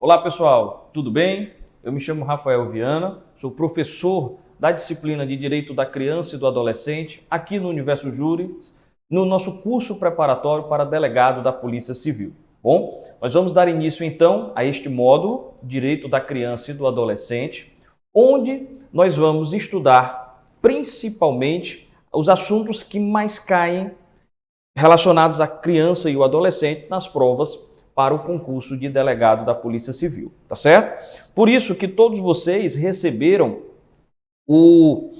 Olá pessoal, tudo bem? Eu me chamo Rafael Viana, sou professor da disciplina de Direito da Criança e do Adolescente aqui no Universo Júris, no nosso curso preparatório para delegado da Polícia Civil. Bom, nós vamos dar início então a este módulo, Direito da Criança e do Adolescente, onde nós vamos estudar principalmente os assuntos que mais caem relacionados à criança e o adolescente nas provas para o concurso de delegado da Polícia Civil, tá certo? Por isso que todos vocês receberam um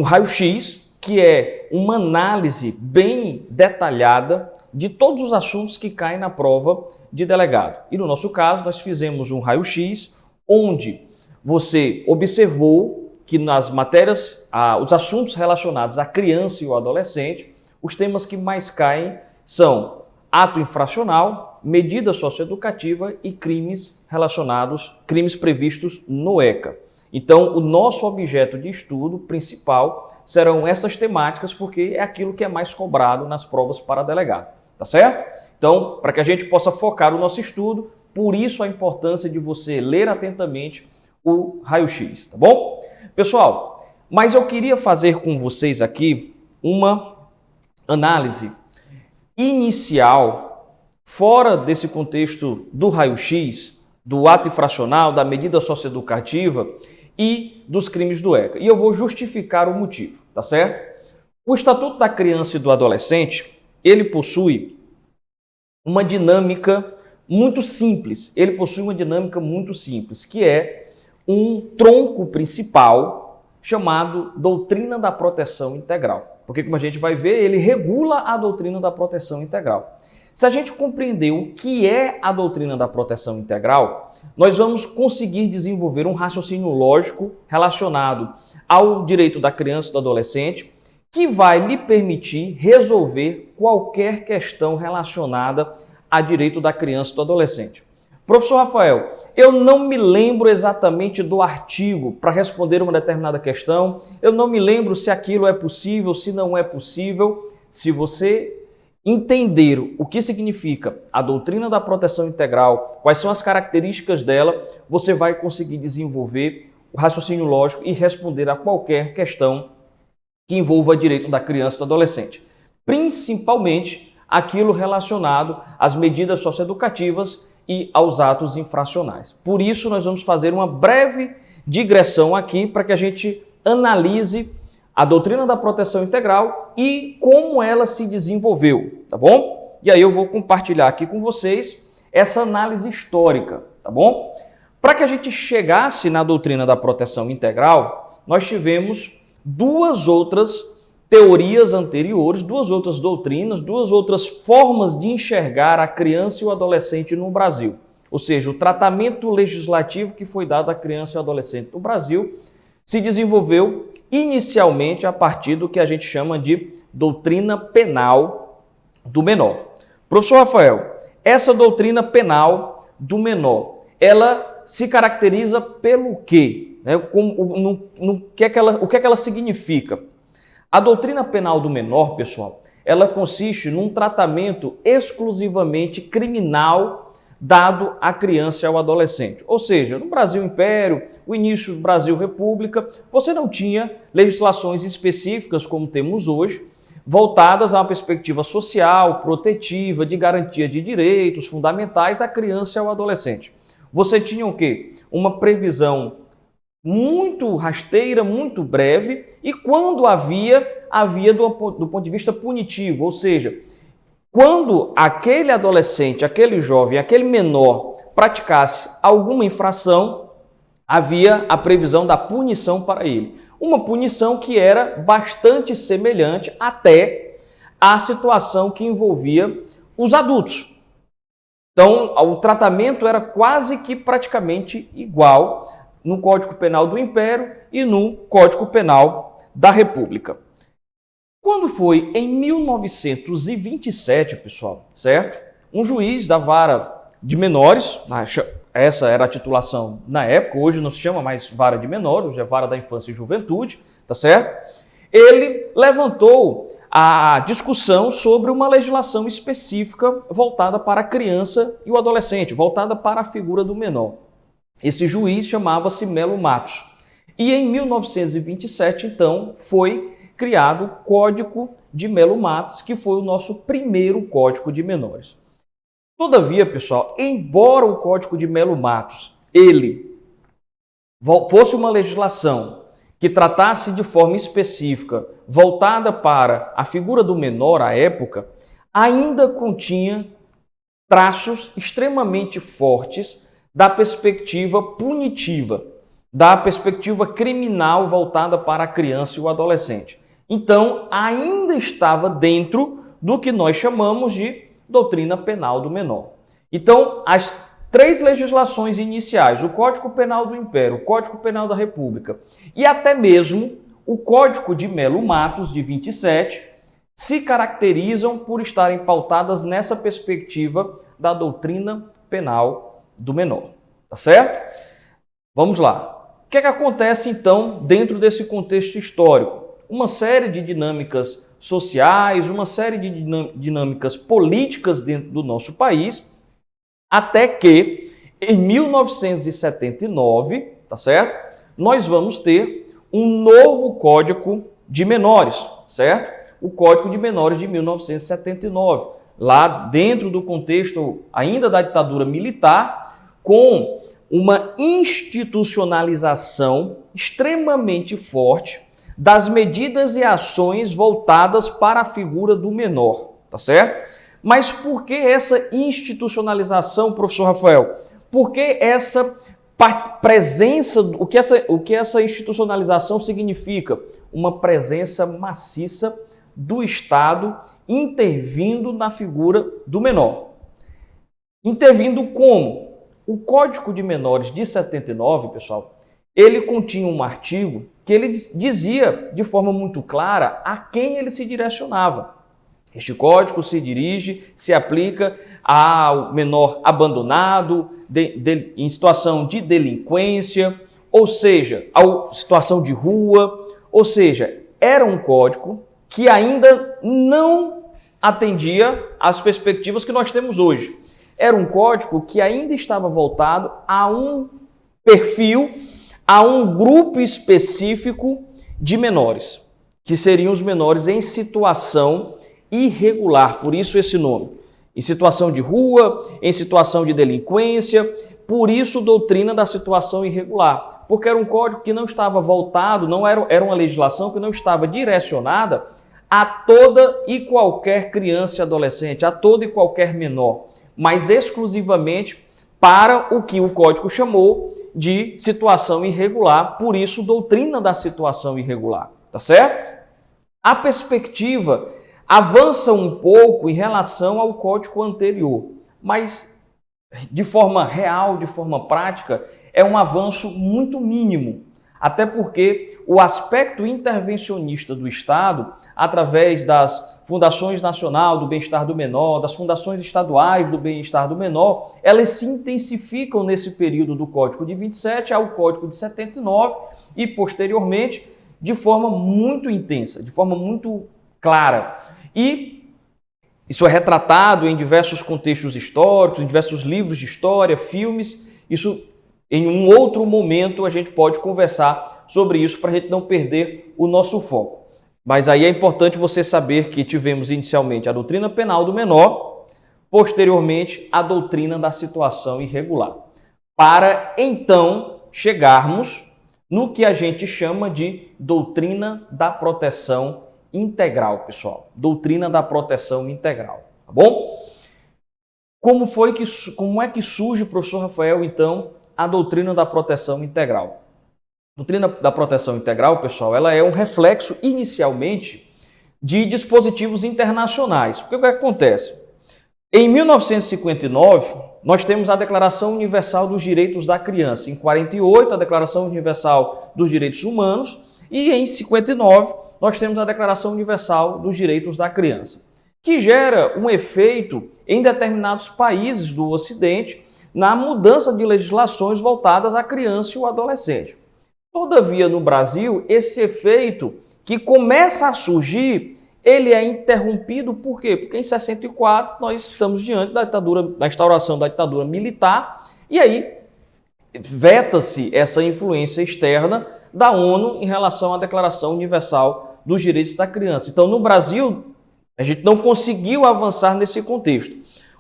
raio-x, que é uma análise bem detalhada de todos os assuntos que caem na prova de delegado. E no nosso caso, nós fizemos um raio-x onde você observou que nas matérias, os assuntos relacionados à criança e o adolescente, os temas que mais caem são ato infracional, medida socioeducativa e crimes relacionados, crimes previstos no ECA. Então, o nosso objeto de estudo principal serão essas temáticas, porque é aquilo que é mais cobrado nas provas para delegado, tá certo? Então, para que a gente possa focar o nosso estudo, por isso a importância de você ler atentamente o raio-x, tá bom? Pessoal, mas eu queria fazer com vocês aqui uma análise inicial, fora desse contexto do raio-x, do ato infracional, da medida socioeducativa e dos crimes do ECA. E eu vou justificar o motivo, tá certo? O Estatuto da Criança e do Adolescente, ele possui uma dinâmica muito simples. Ele possui uma dinâmica muito simples, que é um tronco principal chamado Doutrina da Proteção Integral. Porque, como a gente vai ver, ele regula a doutrina da proteção integral. Se a gente compreender o que é a doutrina da proteção integral, nós vamos conseguir desenvolver um raciocínio lógico relacionado ao direito da criança e do adolescente, que vai lhe permitir resolver qualquer questão relacionada a direito da criança e do adolescente. Professor Rafael, eu não me lembro exatamente do artigo para responder uma determinada questão, eu não me lembro se aquilo é possível, se não é possível. Se você entender o que significa a doutrina da proteção integral, quais são as características dela, você vai conseguir desenvolver o raciocínio lógico e responder a qualquer questão que envolva direito da criança e do adolescente. Principalmente aquilo relacionado às medidas socioeducativas e aos atos infracionais. Por isso, nós vamos fazer uma breve digressão aqui para que a gente analise a doutrina da proteção integral e como ela se desenvolveu, tá bom? E aí eu vou compartilhar aqui com vocês essa análise histórica, tá bom? Para que a gente chegasse na doutrina da proteção integral, nós tivemos duas outras teorias anteriores, duas outras doutrinas, duas outras formas de enxergar a criança e o adolescente no Brasil. Ou seja, o tratamento legislativo que foi dado à criança e ao adolescente no Brasil se desenvolveu inicialmente a partir do que a gente chama de doutrina penal do menor. Professor Rafael, essa doutrina penal do menor, ela se caracteriza pelo quê? O que é que ela significa? A doutrina penal do menor, pessoal, ela consiste num tratamento exclusivamente criminal dado à criança e ao adolescente. Ou seja, no Brasil Império, o início do Brasil República, você não tinha legislações específicas como temos hoje, voltadas a uma perspectiva social, protetiva, de garantia de direitos fundamentais à criança e ao adolescente. Você tinha o quê? Uma previsão muito rasteira, muito breve, e quando havia do ponto de vista punitivo, ou seja, quando aquele adolescente, aquele jovem, aquele menor praticasse alguma infração, havia a previsão da punição para ele. Uma punição que era bastante semelhante até à situação que envolvia os adultos. Então, o tratamento era quase que praticamente igual no Código Penal do Império e no Código Penal da República. Quando foi em 1927, pessoal, certo? Um juiz da vara de menores, essa era a titulação na época, hoje não se chama mais vara de menores, hoje é vara da infância e juventude, tá certo? Ele levantou a discussão sobre uma legislação específica voltada para a criança e o adolescente, voltada para a figura do menor. Esse juiz chamava-se Melo Matos. E em 1927, então, foi criado o Código de Melo Matos, que foi o nosso primeiro Código de Menores. Todavia, pessoal, embora o Código de Melo Matos ele fosse uma legislação que tratasse de forma específica, voltada para a figura do menor à época, ainda continha traços extremamente fortes da perspectiva punitiva, da perspectiva criminal voltada para a criança e o adolescente. Então, ainda estava dentro do que nós chamamos de doutrina penal do menor. Então, as três legislações iniciais, o Código Penal do Império, o Código Penal da República e até mesmo o Código de Melo Matos, de 27, se caracterizam por estarem pautadas nessa perspectiva da doutrina penal do menor. Tá certo? Vamos lá. O que é que acontece, então, dentro desse contexto histórico? Uma série de dinâmicas sociais, uma série de dinâmicas políticas dentro do nosso país, até que, em 1979, tá certo? Nós vamos ter um novo Código de Menores, certo? O Código de Menores de 1979, lá dentro do contexto ainda da ditadura militar, com uma institucionalização extremamente forte das medidas e ações voltadas para a figura do menor, tá certo? Mas por que essa institucionalização, professor Rafael? Por que essa presença, o que essa institucionalização significa? Uma presença maciça do Estado intervindo na figura do menor. Intervindo como? O Código de Menores de 79, pessoal, ele continha um artigo que ele dizia de forma muito clara a quem ele se direcionava. Este código se aplica ao menor abandonado, em situação de delinquência, ou seja, a situação de rua, ou seja, era um código que ainda não atendia às perspectivas que nós temos hoje. Era um código que ainda estava voltado a um perfil, a um grupo específico de menores, que seriam os menores em situação irregular, por isso esse nome. Em situação de rua, em situação de delinquência, por isso doutrina da situação irregular. Porque era um código que não estava voltado, era uma legislação que não estava direcionada a toda e qualquer criança e adolescente, a todo e qualquer menor, mas exclusivamente para o que o código chamou de situação irregular, por isso doutrina da situação irregular, tá certo? A perspectiva avança um pouco em relação ao código anterior, mas de forma real, de forma prática, é um avanço muito mínimo, até porque o aspecto intervencionista do Estado, através das Fundações Nacional do Bem-Estar do Menor, das fundações estaduais do Bem-Estar do Menor, elas se intensificam nesse período do Código de 27 ao Código de 79 e, posteriormente, de forma muito intensa, de forma muito clara. E isso é retratado em diversos contextos históricos, em diversos livros de história, filmes. Isso, em um outro momento, a gente pode conversar sobre isso para a gente não perder o nosso foco. Mas aí é importante você saber que tivemos inicialmente a doutrina penal do menor, posteriormente a doutrina da situação irregular, para então chegarmos no que a gente chama de doutrina da proteção integral, pessoal. Doutrina da proteção integral, tá bom? Como é que surge, professor Rafael, então, a doutrina da proteção integral? A doutrina da proteção integral, pessoal, ela é um reflexo, inicialmente, de dispositivos internacionais. Porque o que acontece? Em 1959, nós temos a Declaração Universal dos Direitos da Criança. Em 48, a Declaração Universal dos Direitos Humanos. E em 59, nós temos a Declaração Universal dos Direitos da Criança, que gera um efeito em determinados países do Ocidente na mudança de legislações voltadas à criança e ao adolescente. Todavia, no Brasil, esse efeito que começa a surgir, ele é interrompido por quê? Porque em 64 nós estamos diante da instauração da ditadura militar e aí veta-se essa influência externa da ONU em relação à Declaração Universal dos Direitos da Criança. Então, no Brasil, a gente não conseguiu avançar nesse contexto.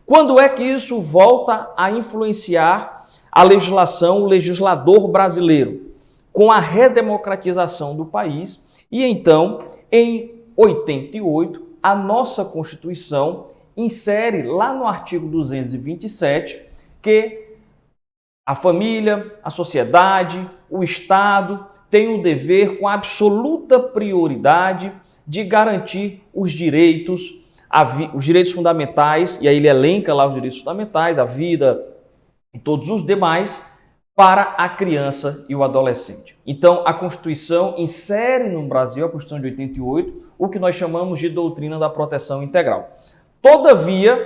Quando é que isso volta a influenciar a legislação, o legislador brasileiro? Com a redemocratização do país e então, em 88, a nossa Constituição insere lá no artigo 227 que a família, a sociedade, o Estado têm o dever com absoluta prioridade de garantir os direitos fundamentais, e aí ele elenca lá os direitos fundamentais, a vida e todos os demais, para a criança e o adolescente. Então, a Constituição insere no Brasil, a Constituição de 88, o que nós chamamos de doutrina da proteção integral. Todavia,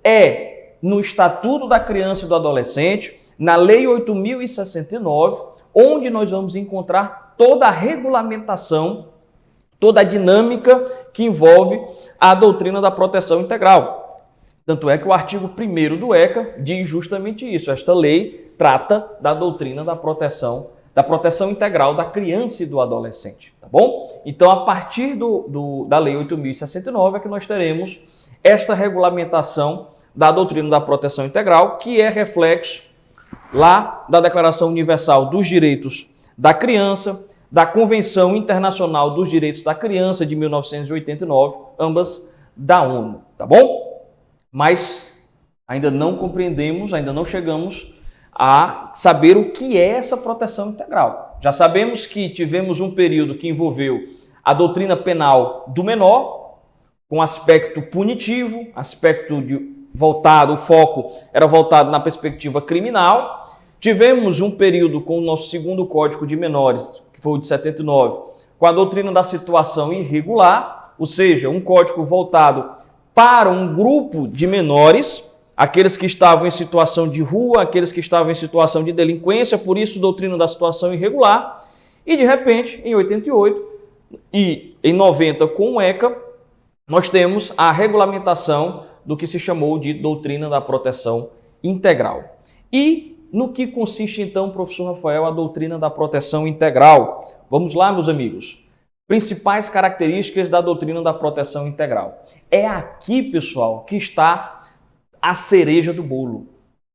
é no Estatuto da Criança e do Adolescente, na Lei 8.069, onde nós vamos encontrar toda a regulamentação, toda a dinâmica que envolve a doutrina da proteção integral. Tanto é que o artigo 1º do ECA diz justamente isso. Esta lei trata da doutrina da proteção integral da criança e do adolescente, tá bom? Então, a partir da Lei 8.069 é que nós teremos esta regulamentação da doutrina da proteção integral, que é reflexo lá da Declaração Universal dos Direitos da Criança, da Convenção Internacional dos Direitos da Criança de 1989, ambas da ONU, tá bom? Mas ainda não compreendemos, ainda não chegamos a saber o que é essa proteção integral. Já sabemos que tivemos um período que envolveu a doutrina penal do menor, com aspecto punitivo, o foco era voltado na perspectiva criminal. Tivemos um período com o nosso segundo Código de Menores, que foi o de 79, com a doutrina da situação irregular, ou seja, um código voltado para um grupo de menores, aqueles que estavam em situação de rua, aqueles que estavam em situação de delinquência, por isso doutrina da situação irregular. E de repente, em 88 e em 90 com o ECA, nós temos a regulamentação do que se chamou de doutrina da proteção integral. E no que consiste então, professor Rafael, a doutrina da proteção integral? Vamos lá, meus amigos. Principais características da doutrina da proteção integral. É aqui, pessoal, que está a cereja do bolo.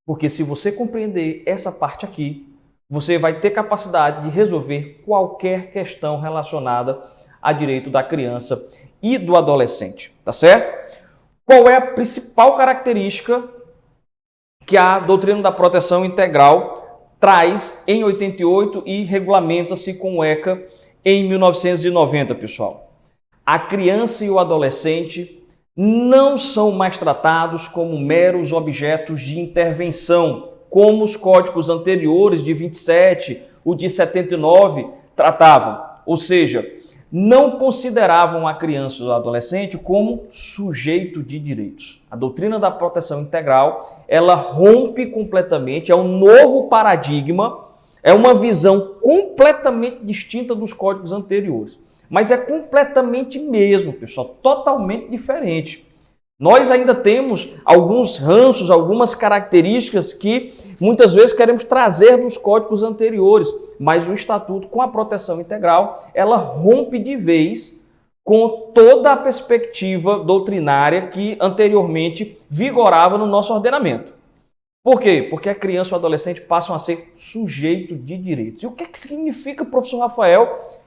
Porque se você compreender essa parte aqui, você vai ter capacidade de resolver qualquer questão relacionada a direito da criança e do adolescente, tá certo? Qual é a principal característica que a doutrina da proteção integral traz em 88 e regulamenta-se com o ECA em 1990, pessoal? A criança e o adolescente não são mais tratados como meros objetos de intervenção, como os códigos anteriores de 27, o de 79 tratavam. Ou seja, não consideravam a criança ou o adolescente como sujeito de direitos. A doutrina da proteção integral, ela rompe completamente, é um novo paradigma, é uma visão completamente distinta dos códigos anteriores. Mas é completamente mesmo, pessoal, totalmente diferente. Nós ainda temos alguns ranços, algumas características que muitas vezes queremos trazer dos códigos anteriores, mas o Estatuto, com a proteção integral, ela rompe de vez com toda a perspectiva doutrinária que anteriormente vigorava no nosso ordenamento. Por quê? Porque a criança e o adolescente passam a ser sujeito de direitos. E o que é que significa, professor Rafael,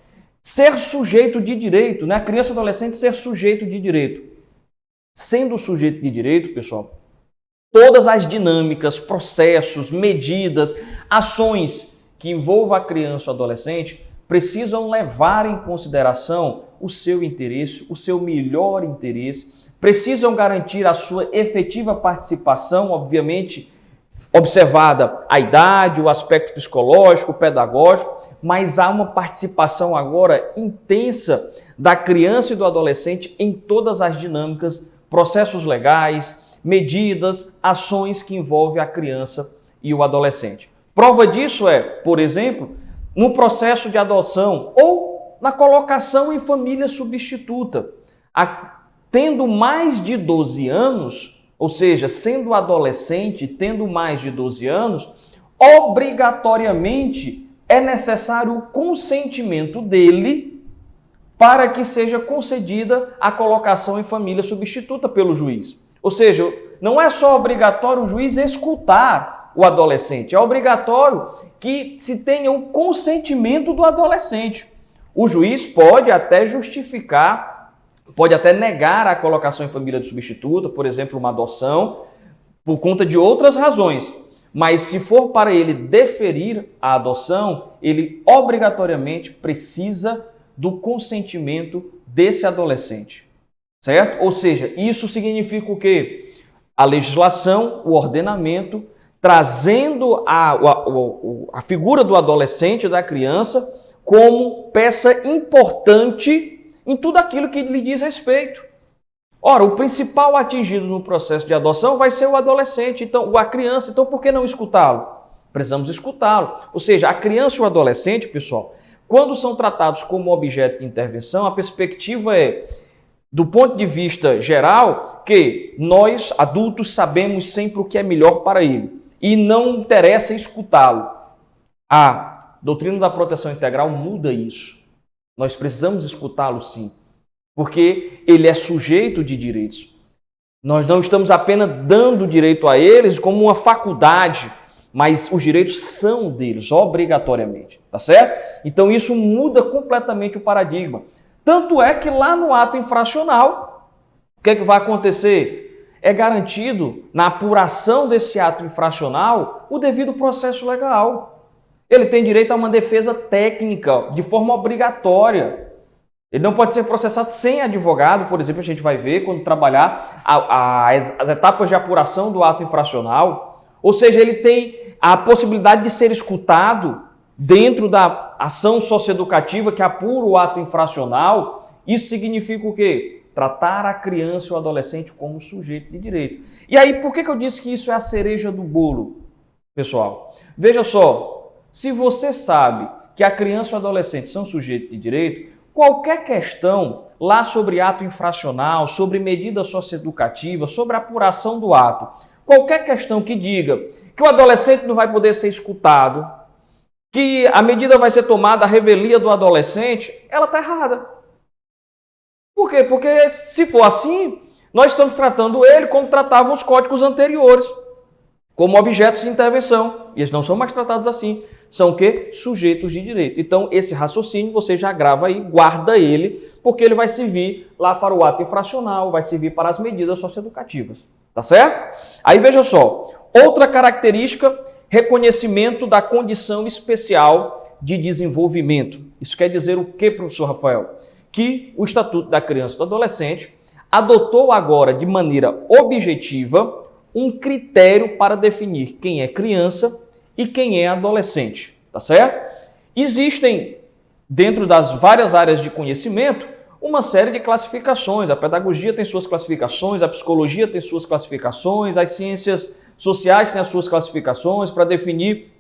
ser sujeito de direito, né? A criança e o adolescente ser sujeito de direito. Sendo sujeito de direito, pessoal, todas as dinâmicas, processos, medidas, ações que envolvam a criança ou adolescente precisam levar em consideração o seu interesse, o seu melhor interesse, precisam garantir a sua efetiva participação, obviamente, observada a idade, o aspecto psicológico, pedagógico, mas há uma participação agora intensa da criança e do adolescente em todas as dinâmicas, processos legais, medidas, ações que envolvem a criança e o adolescente. Prova disso é, por exemplo, no processo de adoção ou na colocação em família substituta. tendo mais de 12 anos, ou seja, sendo adolescente, tendo mais de 12 anos, obrigatoriamente é necessário o consentimento dele para que seja concedida a colocação em família substituta pelo juiz. Ou seja, não é só obrigatório o juiz escutar o adolescente, é obrigatório que se tenha o consentimento do adolescente. O juiz pode até justificar, pode até negar a colocação em família de substituta, por exemplo, uma adoção, por conta de outras razões. Mas se for para ele deferir a adoção, ele obrigatoriamente precisa do consentimento desse adolescente, certo? Ou seja, isso significa o quê? A legislação, o ordenamento, trazendo a figura do adolescente, da criança, como peça importante em tudo aquilo que lhe diz respeito. Ora, o principal atingido no processo de adoção vai ser o adolescente, então, a criança. Então, por que não escutá-lo? Precisamos escutá-lo. Ou seja, a criança e o adolescente, pessoal, quando são tratados como objeto de intervenção, a perspectiva é, do ponto de vista geral, que nós, adultos, sabemos sempre o que é melhor para ele e não interessa escutá-lo. A doutrina da proteção integral muda isso. Nós precisamos escutá-lo sim, porque ele é sujeito de direitos. Nós não estamos apenas dando direito a eles como uma faculdade, mas os direitos são deles, obrigatoriamente, tá certo? Então isso muda completamente o paradigma. Tanto é que lá no ato infracional, o que é que vai acontecer? É garantido, na apuração desse ato infracional, o devido processo legal. Ele tem direito a uma defesa técnica, de forma obrigatória. Ele não pode ser processado sem advogado, por exemplo, a gente vai ver quando trabalhar as etapas de apuração do ato infracional. Ou seja, ele tem a possibilidade de ser escutado dentro da ação socioeducativa que apura o ato infracional. Isso significa o quê? Tratar a criança e o adolescente como sujeito de direito. E aí, por que eu disse que isso é a cereja do bolo, pessoal? Veja só, se você sabe que a criança e o adolescente são sujeitos de direito, qualquer questão lá sobre ato infracional, sobre medida socioeducativa, sobre apuração do ato, qualquer questão que diga que o adolescente não vai poder ser escutado, que a medida vai ser tomada à revelia do adolescente, ela está errada. Por quê? Porque se for assim, nós estamos tratando ele como tratavam os códigos anteriores, como objetos de intervenção. E eles não são mais tratados assim. São o quê? Sujeitos de direito. Então, esse raciocínio você já grava aí, guarda ele, porque ele vai servir lá para o ato infracional, vai servir para as medidas socioeducativas. Tá certo? Aí veja só, outra característica, reconhecimento da condição especial de desenvolvimento. Isso quer dizer o quê, professor Rafael? Que o Estatuto da Criança e do Adolescente adotou agora de maneira objetiva um critério para definir quem é criança e quem é adolescente, tá certo? Existem, dentro das várias áreas de conhecimento, uma série de classificações. A pedagogia tem suas classificações, a psicologia tem suas classificações, as ciências sociais têm as suas classificações para definir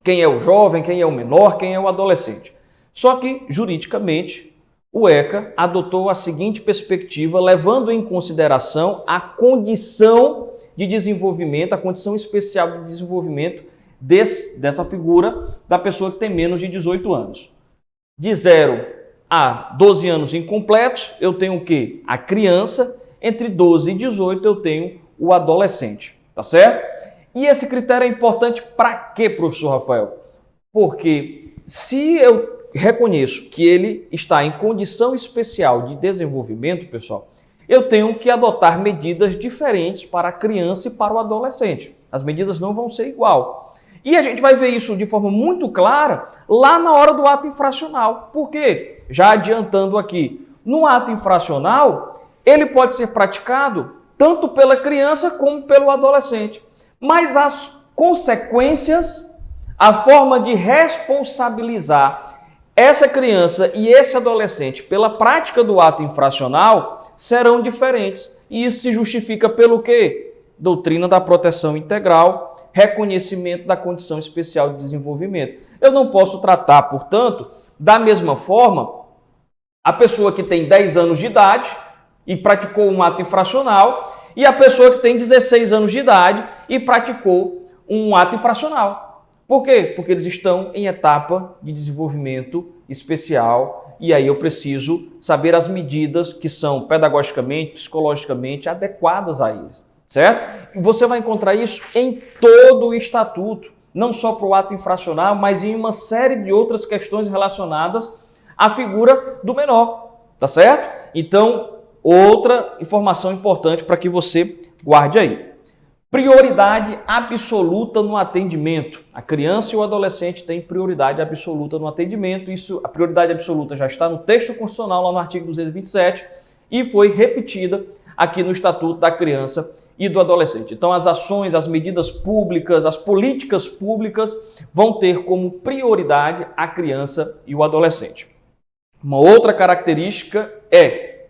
quem é o jovem, quem é o menor, quem é o adolescente. Só que, juridicamente, o ECA adotou a seguinte perspectiva, levando em consideração a condição de desenvolvimento, a condição especial de desenvolvimento dessa figura da pessoa que tem menos de 18 anos. De 0 a 12 anos incompletos, eu tenho o quê? A criança. Entre 12 e 18, eu tenho o adolescente. Tá certo? E esse critério é importante para quê, professor Rafael? Porque se eu reconheço que ele está em condição especial de desenvolvimento, pessoal, eu tenho que adotar medidas diferentes para a criança e para o adolescente. As medidas não vão ser igual. E a gente vai ver isso de forma muito clara lá na hora do ato infracional. Por quê? Já adiantando aqui, no ato infracional, ele pode ser praticado tanto pela criança como pelo adolescente. Mas as consequências, a forma de responsabilizar essa criança e esse adolescente pela prática do ato infracional serão diferentes. E isso se justifica pelo quê? Doutrina da proteção integral, reconhecimento da condição especial de desenvolvimento. Eu não posso tratar, portanto, da mesma forma, a pessoa que tem 10 anos de idade, e praticou um ato infracional, e a pessoa que tem 16 anos de idade e praticou um ato infracional. Por quê? Porque eles estão em etapa de desenvolvimento especial e aí eu preciso saber as medidas que são pedagogicamente, psicologicamente adequadas a eles, certo? E você vai encontrar isso em todo o estatuto, não só para o ato infracional, mas em uma série de outras questões relacionadas à figura do menor, tá certo? Então, outra informação importante para que você guarde aí. Prioridade absoluta no atendimento. A criança e o adolescente têm prioridade absoluta no atendimento. Isso, a prioridade absoluta já está no texto constitucional, lá no artigo 227, e foi repetida aqui no Estatuto da Criança e do Adolescente. Então, as ações, as medidas públicas, as políticas públicas vão ter como prioridade a criança e o adolescente. Uma outra característica é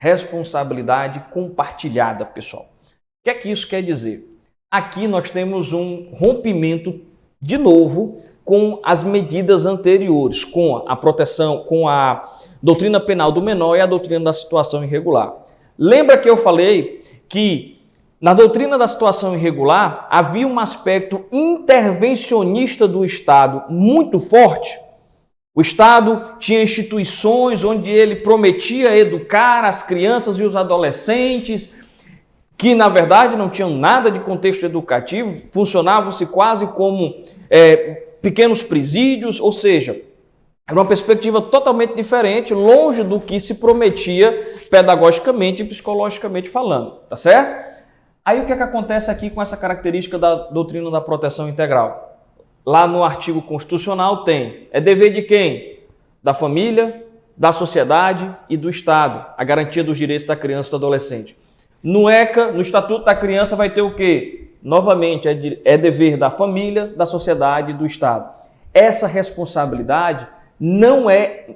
responsabilidade compartilhada, pessoal. O que é que isso quer dizer? Aqui nós temos um rompimento, de novo, com as medidas anteriores, com a proteção, com a doutrina penal do menor e a doutrina da situação irregular. Lembra que eu falei que na doutrina da situação irregular havia um aspecto intervencionista do Estado muito forte? O Estado tinha instituições onde ele prometia educar as crianças e os adolescentes, que na verdade não tinham nada de contexto educativo, funcionavam-se quase como pequenos presídios, ou seja, era uma perspectiva totalmente diferente, longe do que se prometia pedagogicamente e psicologicamente falando, tá certo? Aí o que é que acontece aqui com essa característica da doutrina da proteção integral? Lá no artigo constitucional tem, é dever de quem? Da família, da sociedade e do Estado, a garantia dos direitos da criança e do adolescente. No ECA, no Estatuto da Criança, vai ter o quê? Novamente, é dever da família, da sociedade e do Estado. Essa responsabilidade não é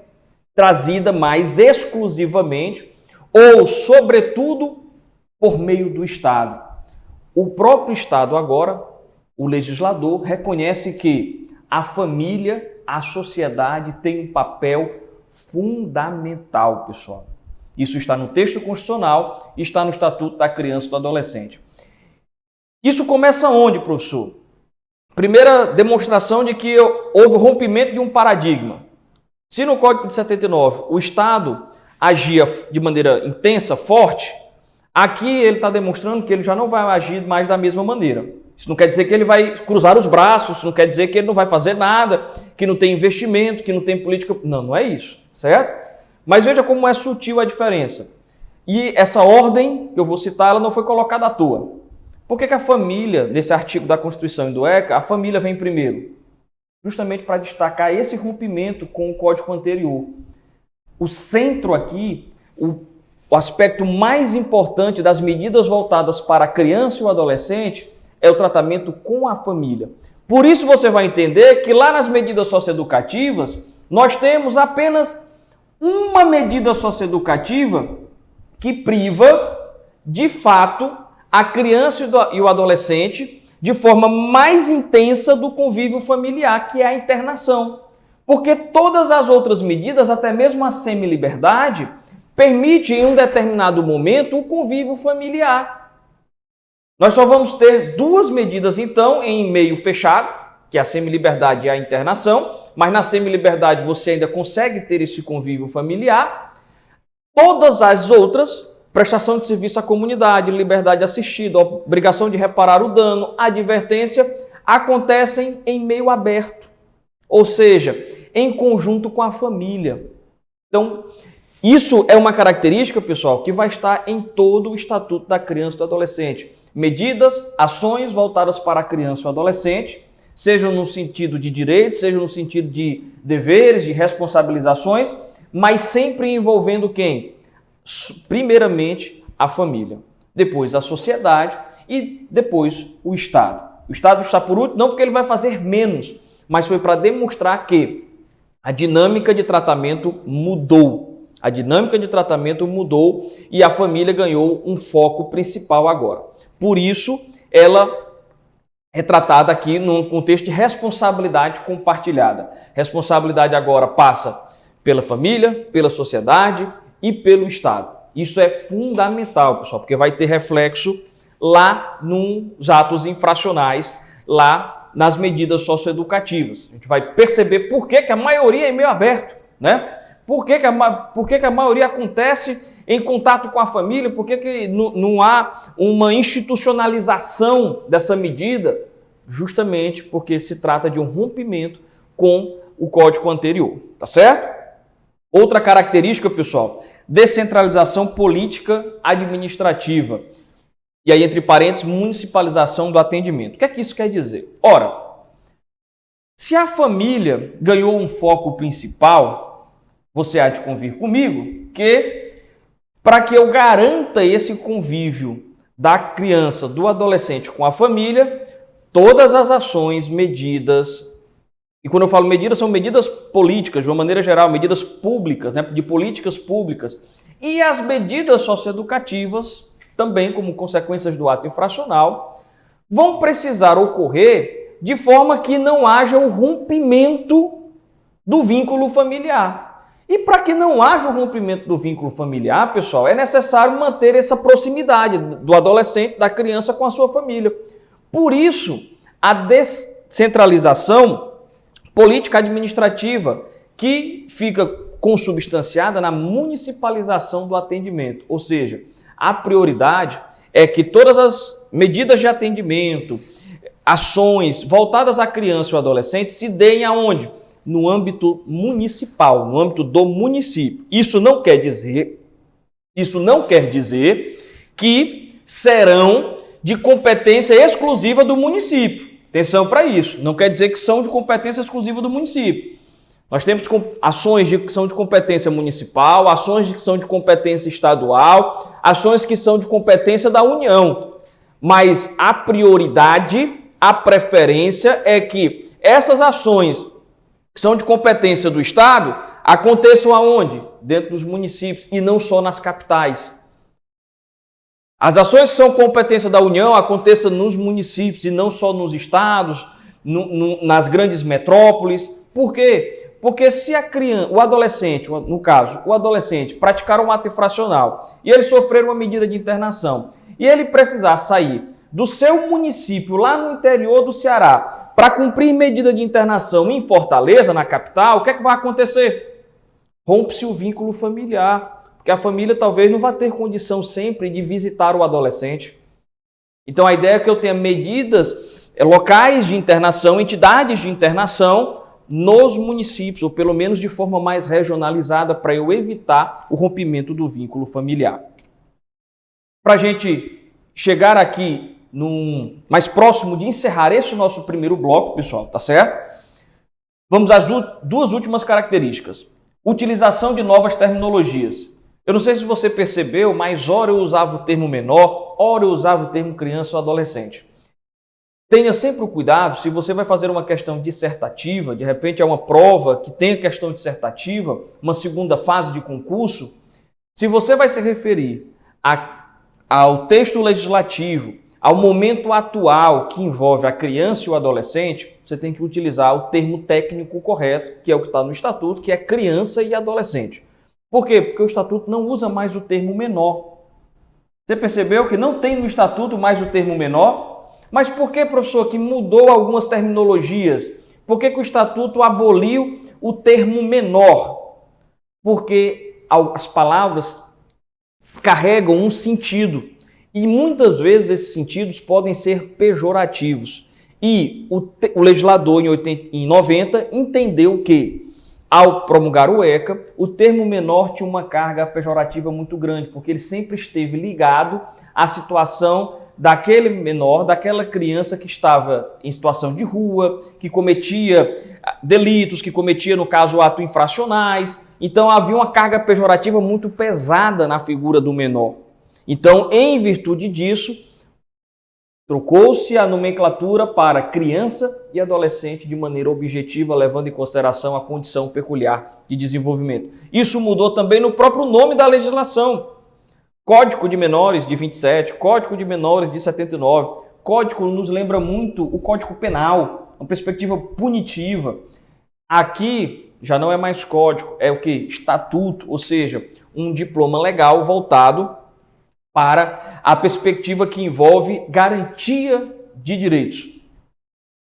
trazida mais exclusivamente ou, sobretudo, por meio do Estado. O próprio Estado agora, o legislador, reconhece que a família, a sociedade tem um papel fundamental, pessoal. Isso está no texto constitucional e está no Estatuto da Criança e do Adolescente. Isso começa onde, professor? Primeira demonstração de que houve o rompimento de um paradigma. Se no Código de 79 o Estado agia de maneira intensa, forte, aqui ele está demonstrando que ele já não vai agir mais da mesma maneira. Isso não quer dizer que ele vai cruzar os braços, isso não quer dizer que ele não vai fazer nada, que não tem investimento, que não tem política. Não, não é isso, certo? Mas veja como é sutil a diferença. E essa ordem que eu vou citar, ela não foi colocada à toa. Por que a família, nesse artigo da Constituição e do ECA, a família vem primeiro? Justamente para destacar esse rompimento com o código anterior. O centro aqui, o aspecto mais importante das medidas voltadas para a criança e o adolescente é o tratamento com a família. Por isso você vai entender que lá nas medidas socioeducativas, nós temos apenas uma medida socioeducativa que priva, de fato, a criança e o adolescente de forma mais intensa do convívio familiar, que é a internação. Porque todas as outras medidas, até mesmo a semi-liberdade, permite em um determinado momento o convívio familiar. Nós só vamos ter duas medidas, então, em meio fechado, que é a semi-liberdade e a internação, mas na semi-liberdade você ainda consegue ter esse convívio familiar. Todas as outras, prestação de serviço à comunidade, liberdade assistida, obrigação de reparar o dano, advertência, acontecem em meio aberto, ou seja, em conjunto com a família. Então, isso é uma característica, pessoal, que vai estar em todo o Estatuto da Criança e do Adolescente. Medidas, ações voltadas para a criança e o adolescente, sejam no sentido de direitos, sejam no sentido de deveres, de responsabilizações, mas sempre envolvendo quem? Primeiramente, a família, depois a sociedade e depois o Estado. O Estado está por último, não porque ele vai fazer menos, mas foi para demonstrar que a dinâmica de tratamento mudou. A dinâmica de tratamento mudou e a família ganhou um foco principal agora. Por isso, ela é tratada aqui num contexto de responsabilidade compartilhada. Responsabilidade agora passa pela família, pela sociedade e pelo Estado. Isso é fundamental, pessoal, porque vai ter reflexo lá nos atos infracionais, lá nas medidas socioeducativas. A gente vai perceber por que a maioria é meio aberto, né? Por que a maioria acontece em contato com a família? Por que não há uma institucionalização dessa medida? Justamente porque se trata de um rompimento com o código anterior, tá certo? Outra característica, pessoal, descentralização política administrativa. E aí, entre parênteses, municipalização do atendimento. O que é que isso quer dizer? Ora, se a família ganhou um foco principal, você há de convir comigo que, para que eu garanta esse convívio da criança, do adolescente com a família, todas as ações, medidas, e quando eu falo medidas, são medidas políticas, de uma maneira geral, medidas públicas, né, de políticas públicas, e as medidas socioeducativas, também como consequências do ato infracional, vão precisar ocorrer de forma que não haja o rompimento do vínculo familiar. E para que não haja o rompimento do vínculo familiar, pessoal, é necessário manter essa proximidade do adolescente, da criança com a sua família. Por isso, a descentralização política administrativa, que fica consubstanciada na municipalização do atendimento. Ou seja, a prioridade é que todas as medidas de atendimento, ações voltadas à criança e ao adolescente se deem aonde? No âmbito municipal, no âmbito do município. Isso não quer dizer que serão de competência exclusiva do município. Atenção para isso. Não quer dizer que são de competência exclusiva do município. Nós temos ações que são de competência municipal, ações que são de competência estadual, ações que são de competência da União. Mas a prioridade, a preferência é que essas ações que são de competência do Estado aconteçam aonde? Dentro dos municípios e não só nas capitais. As ações que são competência da União aconteçam nos municípios e não só nos estados, nas grandes metrópoles. Por quê? Porque se a criança, o adolescente, no caso, o adolescente praticar um ato infracional e ele sofrer uma medida de internação e ele precisar sair do seu município lá no interior do Ceará para cumprir medida de internação em Fortaleza, na capital, o que é que vai acontecer? Rompe-se o vínculo familiar. Porque a família talvez não vá ter condição sempre de visitar o adolescente. Então a ideia é que eu tenha medidas locais de internação, entidades de internação nos municípios, ou pelo menos de forma mais regionalizada, para eu evitar o rompimento do vínculo familiar. Para a gente chegar aqui mais próximo de encerrar esse nosso primeiro bloco, pessoal, tá certo? Vamos às duas últimas características. Utilização de novas terminologias. Eu não sei se você percebeu, mas ora eu usava o termo menor, ora eu usava o termo criança ou adolescente. Tenha sempre o cuidado, se você vai fazer uma questão dissertativa, de repente é uma prova que tem a questão dissertativa, uma segunda fase de concurso, se você vai se referir ao texto legislativo, ao momento atual que envolve a criança e o adolescente, você tem que utilizar o termo técnico correto, que é o que está no Estatuto, que é criança e adolescente. Por quê? Porque o Estatuto não usa mais o termo menor. Você percebeu que não tem no Estatuto mais o termo menor? Mas por que, professor, que mudou algumas terminologias? Por que o Estatuto aboliu o termo menor? Porque as palavras carregam um sentido. E muitas vezes esses sentidos podem ser pejorativos. E o legislador, em 90, entendeu que, ao promulgar o ECA, o termo menor tinha uma carga pejorativa muito grande, porque ele sempre esteve ligado à situação daquele menor, daquela criança que estava em situação de rua, que cometia delitos, que cometia, no caso, atos infracionais. Então, havia uma carga pejorativa muito pesada na figura do menor. Então, em virtude disso, trocou-se a nomenclatura para criança e adolescente de maneira objetiva, levando em consideração a condição peculiar de desenvolvimento. Isso mudou também no próprio nome da legislação. Código de Menores de 27, Código de Menores de 79. Código nos lembra muito o Código Penal, uma perspectiva punitiva. Aqui já não é mais código, é o que? Estatuto, ou seja, um diploma legal voltado para a perspectiva que envolve garantia de direitos,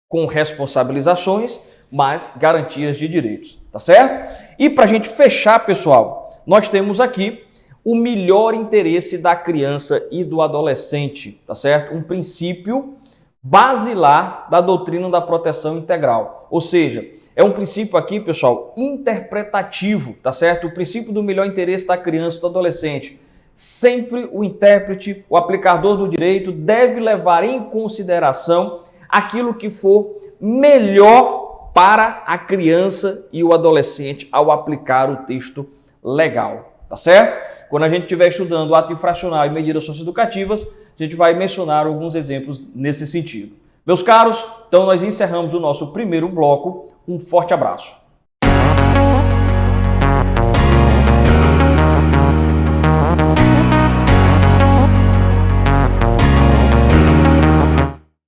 com responsabilizações, mas garantias de direitos, tá certo? E para a gente fechar, pessoal, nós temos aqui o melhor interesse da criança e do adolescente, tá certo? Um princípio basilar da doutrina da proteção integral. Ou seja, é um princípio aqui, pessoal, interpretativo, tá certo? O princípio do melhor interesse da criança e do adolescente. Sempre o intérprete, o aplicador do direito, deve levar em consideração aquilo que for melhor para a criança e o adolescente ao aplicar o texto legal, tá certo? Quando a gente estiver estudando o ato infracional e medidas socioeducativas, a gente vai mencionar alguns exemplos nesse sentido. Meus caros, então nós encerramos o nosso primeiro bloco. Um forte abraço.